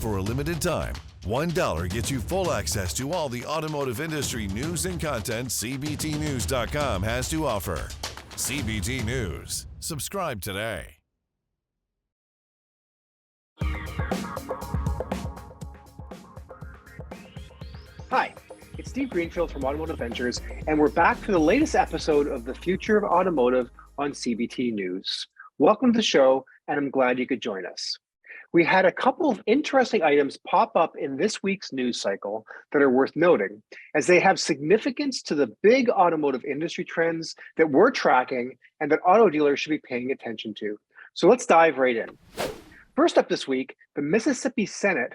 for a limited time, $1 gets you full access to all the automotive industry news and content CBTnews.com has to offer. CBT News. Subscribe today. Hi, it's Steve Greenfield from Automotive Ventures, and we're back for the latest episode of the Future of Automotive on CBT News. Welcome to the show, and I'm glad you could join us. We had a couple of interesting items pop up in this week's news cycle that are worth noting, as they have significance to the big automotive industry trends that we're tracking and that auto dealers should be paying attention to. So let's dive right in. First up this week, the Mississippi Senate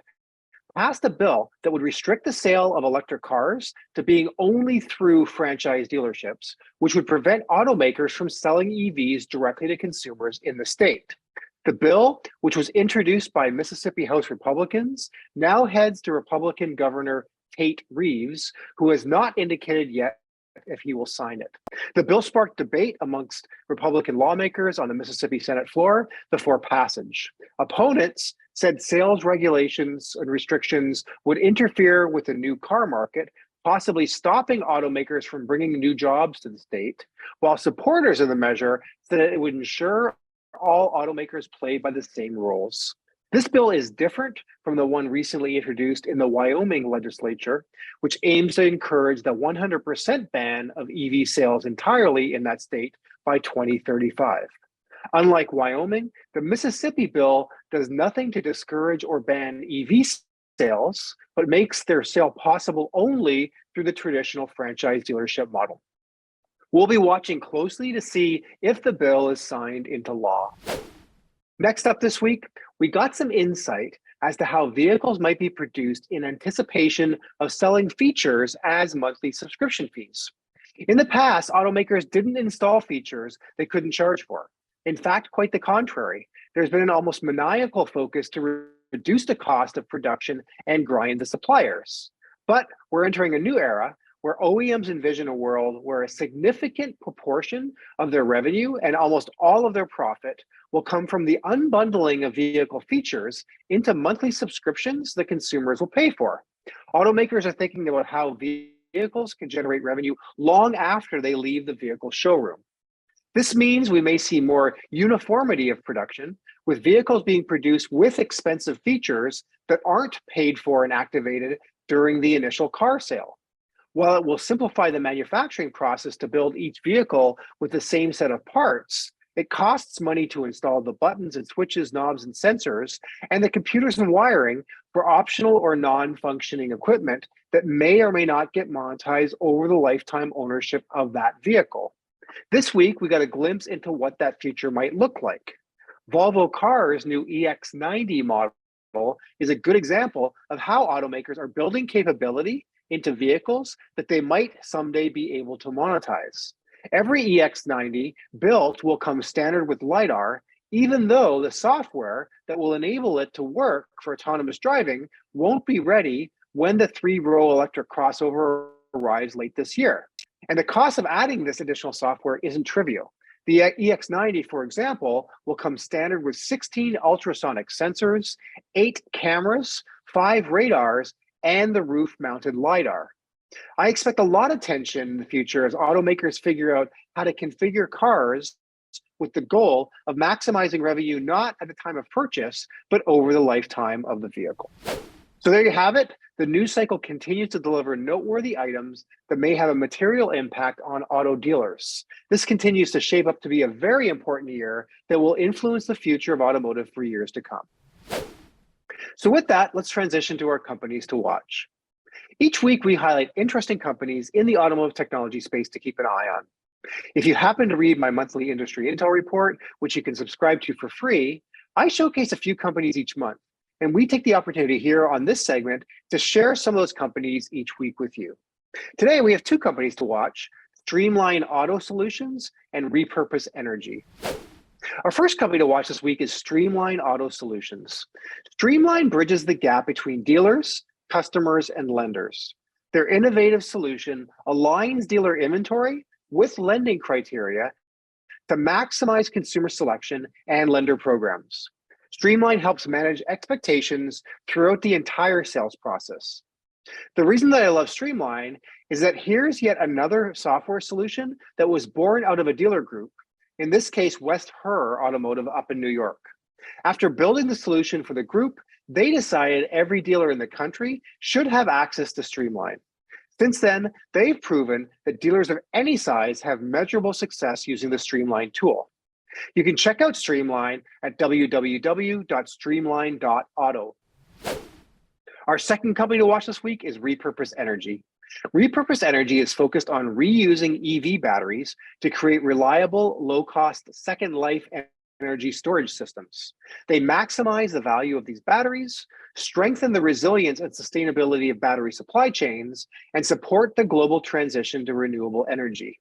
passed a bill that would restrict the sale of electric cars to being only through franchise dealerships, which would prevent automakers from selling EVs directly to consumers in the state. The bill, which was introduced by Mississippi House Republicans, now heads to Republican Governor Tate Reeves, who has not indicated yet if he will sign it. The bill sparked debate amongst Republican lawmakers on the Mississippi Senate floor before passage. Opponents said sales regulations and restrictions would interfere with the new car market, possibly stopping automakers from bringing new jobs to the state, while supporters of the measure said it would ensure all automakers play by the same rules. This bill is different from the one recently introduced in the Wyoming legislature, which aims to encourage the 100% ban of EV sales entirely in that state by 2035. Unlike Wyoming, the Mississippi bill does nothing to discourage or ban EV sales, but makes their sale possible only through the traditional franchise dealership model. We'll be watching closely to see if the bill is signed into law. Next up this week, we got some insight as to how vehicles might be produced in anticipation of selling features as monthly subscription fees. In the past, automakers didn't install features they couldn't charge for. In fact, quite the contrary. There's been an almost maniacal focus to reduce the cost of production and grind the suppliers. But we're entering a new era where OEMs envision a world where a significant proportion of their revenue and almost all of their profit will come from the unbundling of vehicle features into monthly subscriptions that consumers will pay for. Automakers are thinking about how vehicles can generate revenue long after they leave the vehicle showroom. This means we may see more uniformity of production, with vehicles being produced with expensive features that aren't paid for and activated during the initial car sale. While it will simplify the manufacturing process to build each vehicle with the same set of parts, it costs money to install the buttons and switches, knobs, and sensors, and the computers and wiring for optional or non-functioning equipment that may or may not get monetized over the lifetime ownership of that vehicle. This week, we got a glimpse into what that future might look like. Volvo Cars' new EX90 model is a good example of how automakers are building capability into vehicles that they might someday be able to monetize. Every EX90 built will come standard with LiDAR, even though the software that will enable it to work for autonomous driving won't be ready when the 3-row electric crossover arrives late this year. And the cost of adding this additional software isn't trivial. The EX90, for example, will come standard with 16 ultrasonic sensors, 8 cameras, 5 radars, and the roof-mounted LiDAR. I expect a lot of tension in the future as automakers figure out how to configure cars with the goal of maximizing revenue not at the time of purchase, but over the lifetime of the vehicle. So there you have it. The news cycle continues to deliver noteworthy items that may have a material impact on auto dealers. This continues to shape up to be a very important year that will influence the future of automotive for years to come. So with that, let's transition to our companies to watch. Each week, we highlight interesting companies in the automotive technology space to keep an eye on. If you happen to read my monthly industry intel report, which you can subscribe to for free, I showcase a few companies each month. And we take the opportunity here on this segment to share some of those companies each week with you. Today, we have 2 companies to watch: Streamline Auto Solutions and Repurpose Energy. Our first company to watch this week is Streamline Auto Solutions. Streamline bridges the gap between dealers, customers, and lenders. Their innovative solution aligns dealer inventory with lending criteria to maximize consumer selection and lender programs. Streamline helps manage expectations throughout the entire sales process. The reason that I love Streamline is that here's yet another software solution that was born out of a dealer group, in this case, West Her Automotive up in New York. After building the solution for the group, they decided every dealer in the country should have access to Streamline. Since then, they've proven that dealers of any size have measurable success using the Streamline tool. You can check out Streamline at www.streamline.auto. Our second company to watch this week is Repurpose Energy. Repurpose Energy is focused on reusing EV batteries to create reliable, low-cost second life energy storage systems. They maximize the value of these batteries, strengthen the resilience and sustainability of battery supply chains, and support the global transition to renewable energy.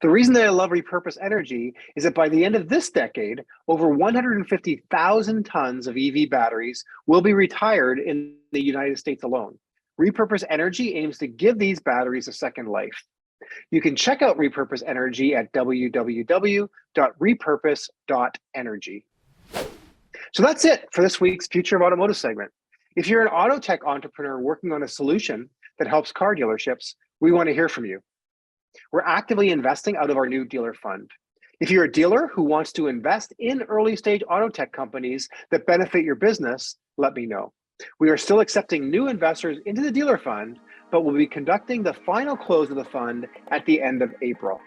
The reason that I love Repurpose Energy is that by the end of this decade, over 150,000 tons of EV batteries will be retired in the United States alone. Repurpose Energy aims to give these batteries a second life. You can check out Repurpose Energy at www.repurpose.energy. So that's it for this week's Future of Automotive segment. If you're an auto tech entrepreneur working on a solution that helps car dealerships, we want to hear from you. We're actively investing out of our new dealer fund. If you're a dealer who wants to invest in early stage auto tech companies that benefit your business, let me know. We are still accepting new investors into the dealer fund, but we'll be conducting the final close of the fund at the end of April.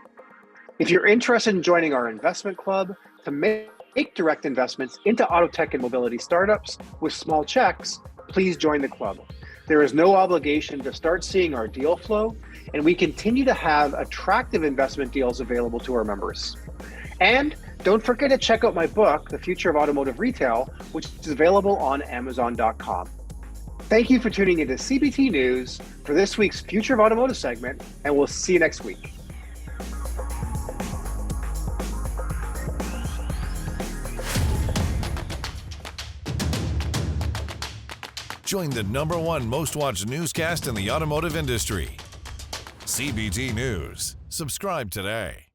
If you're interested in joining our investment club to make direct investments into auto tech and mobility startups with small checks, please join the club. There is no obligation to start seeing our deal flow, and we continue to have attractive investment deals available to our members. And don't forget to check out my book, The Future of Automotive Retail, which is available on Amazon.com. Thank you for tuning into CBT News for this week's Future of Automotive segment, and we'll see you next week. Join the #1 most watched newscast in the automotive industry. CBT News. Subscribe today.